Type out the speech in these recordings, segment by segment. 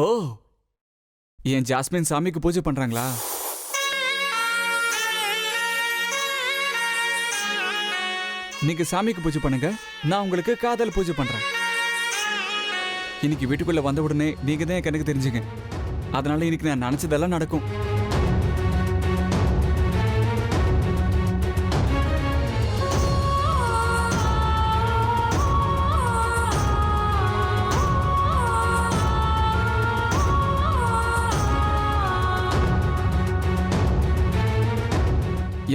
ஓ, என் jasmine சாமிக்கு பூஜை பண்றாங்களா? நீங்க சாமிக்கு பூஜை பண்ணுங்க, நான் உங்களுக்கு காதல் பூஜை பண்றேன். இன்னைக்கு வீட்டுக்குள்ள வந்த உடனே நீங்க தான் என் கணக்கு தெரிஞ்சுங்க. அதனால இன்னைக்கு நான் நினைச்சதெல்லாம் நடக்கும்.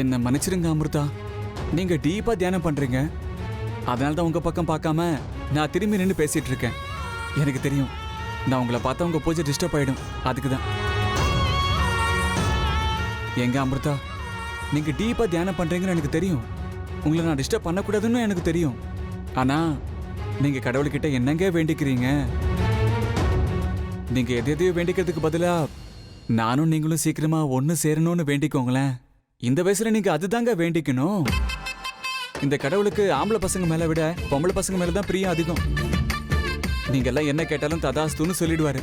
என்ன மன்னிச்சிருங்க அமிர்தா, நீங்க டீப்பா தியானம் பண்றீங்க. அதனால தான் உங்க பக்கம் பார்க்காம நான் திரும்பி நின்று பேசிட்டு இருக்கேன். எனக்கு தெரியும், நான் உங்களை பார்த்தா உங்க பூஜை டிஸ்டர்ப் ஆயிடும். அதுக்கு தான். எங்க அமிர்தா, நீங்க டீப்பா தியானம் பண்றீங்கன்னு எனக்கு தெரியும். உங்களை நான் டிஸ்டர்ப் பண்ணக்கூடாதுன்னு எனக்கு தெரியும். ஆனா நீங்க கடவுள்கிட்ட என்னங்க வேண்டிக்கிறீங்க? நீங்க எதையோ வேண்டிக்கிறதுக்கு பதிலா நானும் நீங்களும் சீக்கிரமா ஒன்னு சேரணும்னு வேண்டிக்கோங்களேன். இந்த வயசுல நீங்க அதுதாங்க வேண்டிக்கணும். இந்த கடவுளுக்கு ஆம்பளை பசங்க மேல விட பொம்பளை பசங்க மேலதான் பிரியம் அதிகம். நீங்க எல்லாம் என்ன கேட்டாலும் ததாஸ்துன்னு சொல்லிடுவாரு.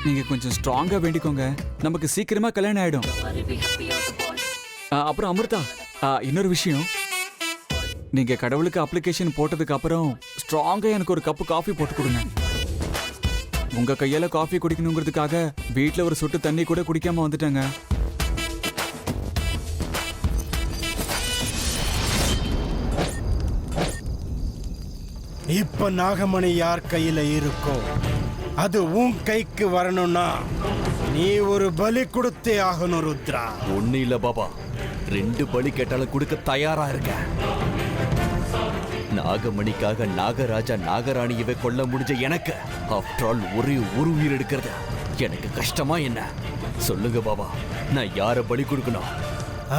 நீங்க கொஞ்சம் ஸ்ட்ராங்கா வேண்டிக்கோங்க, நமக்கு சீக்கிரமா கல்யாணம் ஆயிடும். அப்புறம் அமிர்தா, இன்னொரு விஷயம், நீங்க கடவுளுக்கு அப்ளிகேஷன் போட்டதுக்கு அப்புறம் ஸ்ட்ராங்கா எனக்கு ஒரு கப்பு காஃபி போட்டு கொடுங்க. உங்க கையால காஃபி குடிக்கணுங்கிறதுக்காக வீட்டுல ஒரு சொட்டு தண்ணி கூட குடிக்காம வந்துட்டாங்க. இப்ப நாகமணி யார் கையில இருக்கோ அது உன் கைக்கு வரணும்னா நீ ஒரு பலி கொடுத்தே ஆகணும் ருத்ரா. ஒண்ணு இல்ல பாபா, 2 பலி கேட்டாலும் கொடுக்க தயாரா இருக்க. நாகமணிக்காக நாகராஜா நாகராணியவே கொல்ல முடிஞ்ச எனக்கு ஆஃப்டர் ஆல் ஒரே ஒரு உயிர் எடுக்கிறது எனக்கு கஷ்டமா என்ன? சொல்லுங்க பாபா, நான் யார பலி கொடுக்கணும்?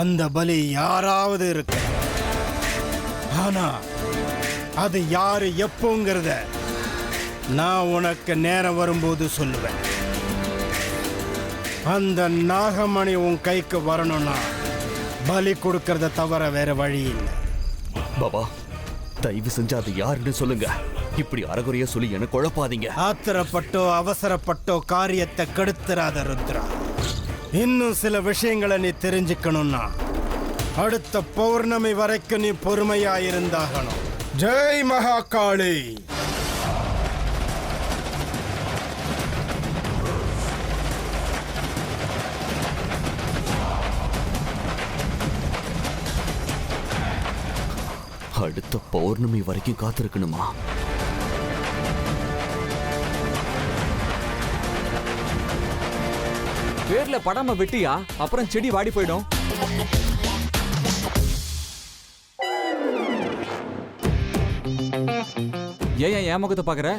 அந்த பலி யாராவது இருக்கு, ஆனா அது யாரு எப்போங்கிறத நான் உனக்கு நேரம் வரும்போது சொல்லுவேன். அந்த நாகமணி உன் கைக்கு வரணும்னா பலி கொடுக்கறத தவிர வேற வழி இல்லை. பாபா, தயவு செஞ்சு அது யாருன்னு சொல்லுங்க. இப்படி அறகுறையா சொல்லி என்ன குழப்பாதீங்க. ஆத்திரப்பட்டோ அவசரப்பட்டோ காரியத்தை கெடுத்துறாத ருத்ரா. இன்னும் சில விஷயங்களை நீ தெரிஞ்சுக்கணும்னா அடுத்த பௌர்ணமி வரைக்கும் நீ பொறுமையா இருந்தாகணும். ஜெய் மகாகாளி. அடுத்த பௌர்ணமி வரைக்கும் காத்திருக்கணுமா? பேர்ல படாம வெட்டியா, அப்புறம் செடி வாடி போயிடும். ஏன் முகத்தை பாக்குற?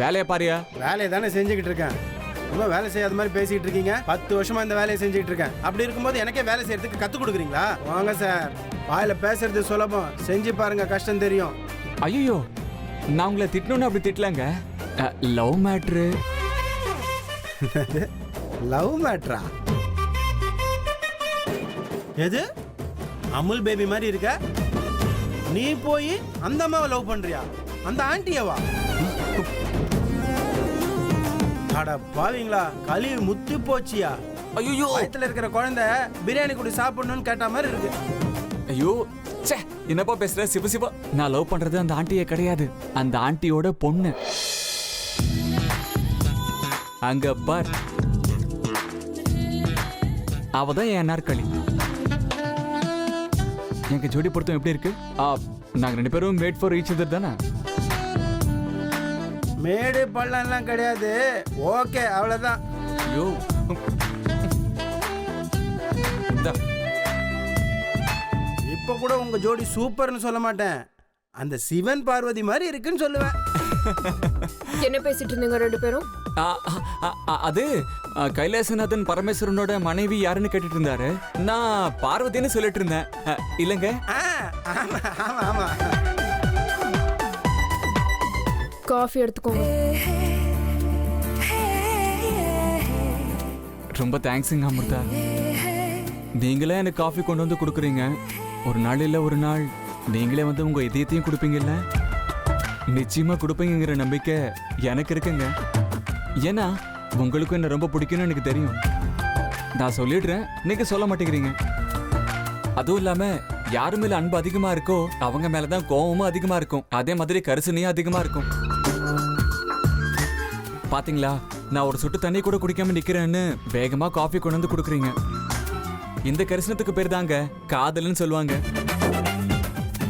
வேலையை பாரியா? வேலையை தானே செஞ்சுக்கிட்டு இருக்கேன். ரொம்ப வேலை செய்யாத மாதிரி பேசிக்கிட்டு இருக்கீங்க. 10 வருஷமா இந்த வேலையை செஞ்சுக்கிட்டு இருக்கேன். அப்படி இருக்கும்போது எனக்கே வேலை செய்யறதுக்கு கத்து கொடுக்குறீங்களா? வாங்க சார், வாயில பேசுறது சுலபம், செஞ்சு பாருங்க, கஷ்டம் தெரியும். ஐயோ, நான் உங்களை திட்டணும்னு அப்படி திட்டலங்க. Love matter. லவ் மேட்ரா? எது? அமுல் பேபி மாதிரி இருக்க நீ போய் அந்த அம்மாவை லவ் பண்றியா? அந்த ஆண்டியவா? அட பாவீங்களா, களி முத்தி போச்சியா? ஐயோ, வயித்துல இருக்கிற குழந்தை பிரியாணி கூட சாப்பிடணும்னு கேட்ட மாதிரி இருக்கு. ஐயோ ச்சே, என்னப்பா பேசுற? சிவசிவா, நான் லவ் பண்றது அந்த ஆண்டியே கிடையாது, அந்த ஆண்டியோட பொண்ணு. அங்க பார், அவதான் என் நாற்காலி. எங்க ஜோடி பொருத்தம் எப்படி இருக்கு? நாங்க 2 பேரும் மேட் ஃபார் ஈச் அதர் தானே? மேடு பள்ளம் எல்லாம் கிடையாது. ஓகே, அவ்வளவுதான். ஐயோ, இப்ப கூட உங்க ஜோடி சூப்பர்னு சொல்ல மாட்டேன், அந்த சிவன் பார்வதி மாதிரி இருக்குன்னு சொல்லுவேன். என்ன பேசிட்டு இருந்தீங்க 2 பேரும்? அது கைலாசநாதன் பரமேஸ்வரனோட மனைவி யாருன்னு கேட்டுட்டு இருந்தாரு. நான் பார்வதின்னு சொல்லிட்டு இருந்தேன். இல்லங்க? ஆமா ஆமா ஆமா. காஃபி எடுத்துக்கோங்க. ரொம்ப தேங்க்ஸுங்க அமிர்தா. நீங்களே எனக்கு காஃபி கொண்டு வந்து கொடுக்குறீங்க. ஒரு நாள் இல்ல ஒரு நாள் நீங்களே வந்து உங்க இதயத்தையும் கொடுப்பீங்கல்ல? நிச்சயமா கொடுப்பீங்கிற நம்பிக்கை எனக்கு இருக்குங்க. ஏன்னா உங்களுக்கும் என்ன ரொம்ப பிடிக்கும்னு எனக்கு தெரியும். நான் சொல்லிடுறேன், நீங்க சொல்ல மாட்டேங்கிறீங்க. அதுவும் இல்லாம யாரு மேல அன்பு அதிகமா இருக்கோ அவங்க மேலதான் கோவமும் அதிகமா இருக்கும். அதே மாதிரி கரிசனையும் அதிகமா இருக்கும். பாத்தீங்களா, நான் ஒரு சொட்டு தண்ணி கூட குடிக்காம நிக்கிறேன்னு வேகமா காஃபி கொண்டு வந்து கொடுக்குறீங்க. இந்த கரிசனத்துக்கு பேர் தாங்க காதல்னு சொல்லுவாங்க.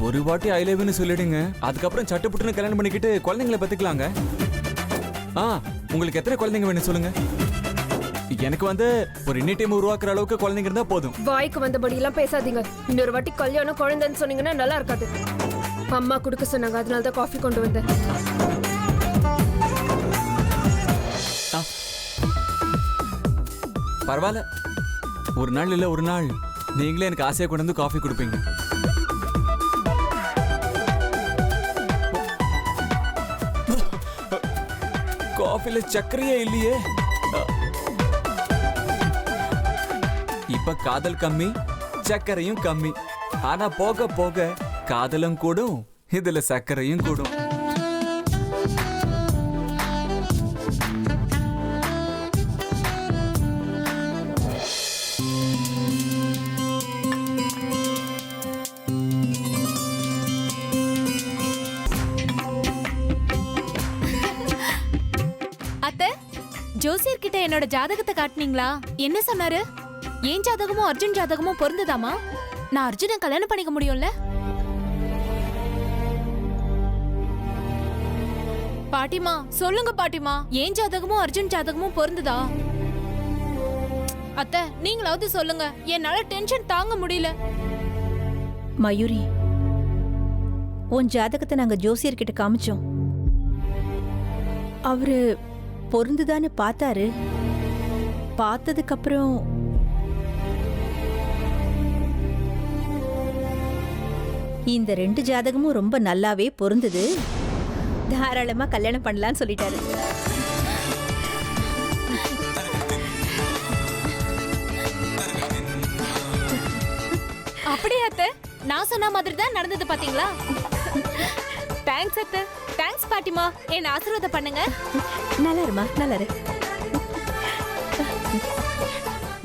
ஒரு வாட்டி ஐ லவ் யூன்னு சொல்லிடுங்க, அதுக்கப்புறம் சட்டுப்புட்டுன்னு கல்யாணம் பண்ணிக்கிட்டு குழந்தைங்களை பத்துக்கலாங்க. உங்களுக்கு எத்தனை குழந்தைங்க வேணும் சொல்லுங்க. எனக்கு ஒரு இன்னிட்டியம் உருவாக்குற அளவுக்கு குழந்தைங்க இருந்தா போதும். வாய்க்கு வந்தபடி எல்லாம் பேசாதீங்க. இன்னொரு வாட்டி கல்யாணம் குழந்தைன்னு சொன்னீங்கன்னா நல்லா இருக்காது. அம்மா குடுக்க சொன்னாங்க, அதனால தான் காஃபி கொண்டு வந்தேன். பரவாயில்ல, ஒரு நாள் இல்ல ஒரு நாள் நீங்களே எனக்கு ஆசையா கொண்டு வந்து காஃபி கொடுப்பீங்க. காஃபில சர்க்கரையே இல்லையே. இப்ப காதல் கம்மி, சர்க்கரையும் கம்மி. ஆனா போக போக காதலும் கூடும், இதுல சர்க்கரையும் கூடும். ஜோசியர் கிட்ட என்னோட ஜாதகத்தை காட்டுனீங்களா? என்ன சொன்னாரு? ஏன் ஜாதகமும் அர்ஜுன் ஜாதகமும் பொருந்துதாமா? நான் அர்ஜுனை கல்யாணம் பண்ணிக்க முடியும்ல? பாட்டிமா சொல்லுங்க பாட்டிமா, ஏன் ஜாதகமும் அர்ஜுன் ஜாதகமும் பொருந்துதா? அத்தை நீங்களாவது சொல்லுங்க, என்னால டென்ஷன் தாங்க முடியல. மயூரி, உன் ஜாதகத்தை நாங்க ஜோசியர் கிட்ட காமிச்சோம். அவரு பொருந்துதான்னு பார்த்தாரு. பார்த்ததுக்கு அப்புறம் இந்த 2 ஜாதகமும் ரொம்ப நல்லாவே பொருந்துது, தாராளமா கல்யாணம் பண்ணலாம்னு சொல்லிட்டாரு. அப்படியே அத்தை, நான் சொன்ன மாதிரி தான் நடந்தது பாத்தீங்களா? தேங்க்ஸ் அத்தை. தேங்க்ஸ் பாட்டிமா, என்ன ஆசீர்வாதம் பண்ணுங்க. நல்லா இருமா, நல்லா இரு.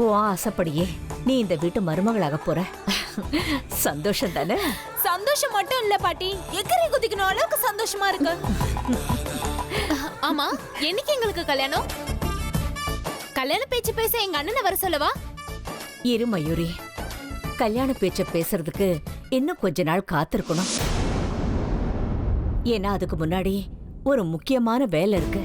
ஓ ஆசைப்படியே நீ இந்த வீட்டு மருமகளாக போற. சந்தோஷம் தானே? சந்தோஷம் மட்டும் இல்ல பாட்டி, எக்கரை குதிக்கணும் அளவுக்கு சந்தோஷமா இருக்கு. ஆமா, என்னைக்கு எங்களுக்கு கல்யாணம்? கல்யாண பேச்சு பேச எங்க அண்ணனை வர சொல்லவா? இரு மயூரி, கல்யாண பேச்ச பேசுறதுக்கு இன்னும் கொஞ்ச நாள் காத்திருக்கணும். ஏன்னா அதுக்கு முன்னாடி ஒரு முக்கியமான வேலை இருக்கு.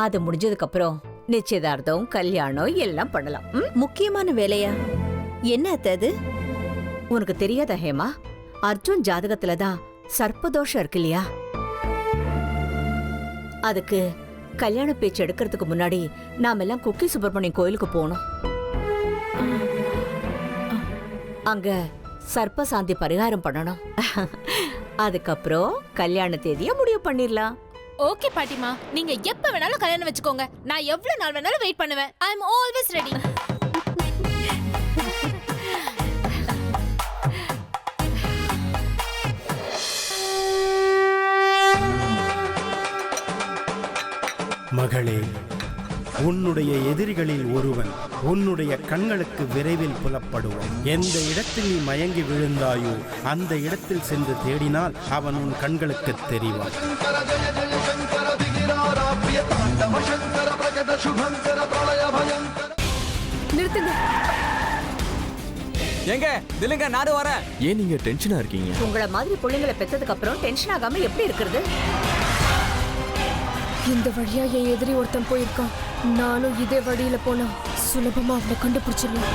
அது முடிஞ்சதுக்கு அப்புறம் நிச்சயதார்த்தம் கல்யாணம் எல்லாம் பண்ணலாம். முக்கியமான வேலையா? என்ன அது? உனக்கு தெரியாதா ஹேமா? அர்ஜுன் ஜாதகத்துலதான் சர்ப்பதோஷம் இருக்கு இல்லையா? அதுக்கு கல்யாண பேச்சு எடுக்கிறதுக்கு முன்னாடி நாம எல்லாம் குக்கி சுப்பிரமணியம் கோயிலுக்கு போனோம். அங்க சர்ப்ப சாந்தி பரிகாரம் பண்ணணும். அதுக்கப்புறம் கல்யாண தேதியை முடிவு பண்ணிடலாம். ஓகே பாட்டிமா, நீங்க எப்ப வேணாலும் கல்யாணம் வச்சுக்கோங்க. நான் எவ்வளவு நாள் வேணாலும் வெயிட் பண்ணுவேன். ஐ அம் ஆல்வேஸ் ரெடி. மகளே, உன்னுடைய எதிரிகளில் ஒருவன் உன்னுடைய கண்களுக்கு விரைவில் புலப்படுவான். எந்த இடத்தில் நீ மயங்கி விழுந்தாயோ அந்த இடத்தில் சென்று தேடினால் அவன் உன் கண்களுக்கு தெரிவான். நிறுத்துங்க. எங்க நில்லுங்க, நானும் வரேன். ஏன் நீங்க டென்ஷனா இருக்கீங்க? உங்கள மாதிரி பிள்ளைங்களை பெத்ததுக்கு அப்புறம் டென்ஷன் ஆகாம எப்படி இருக்கிறது? இந்த வழியா என் எதிரி ஒருத்தன் போயிருக்கான். நானும் இதே வழியில போனா சுலபமா அவனை கண்டுபிடிச்சிடலாம்.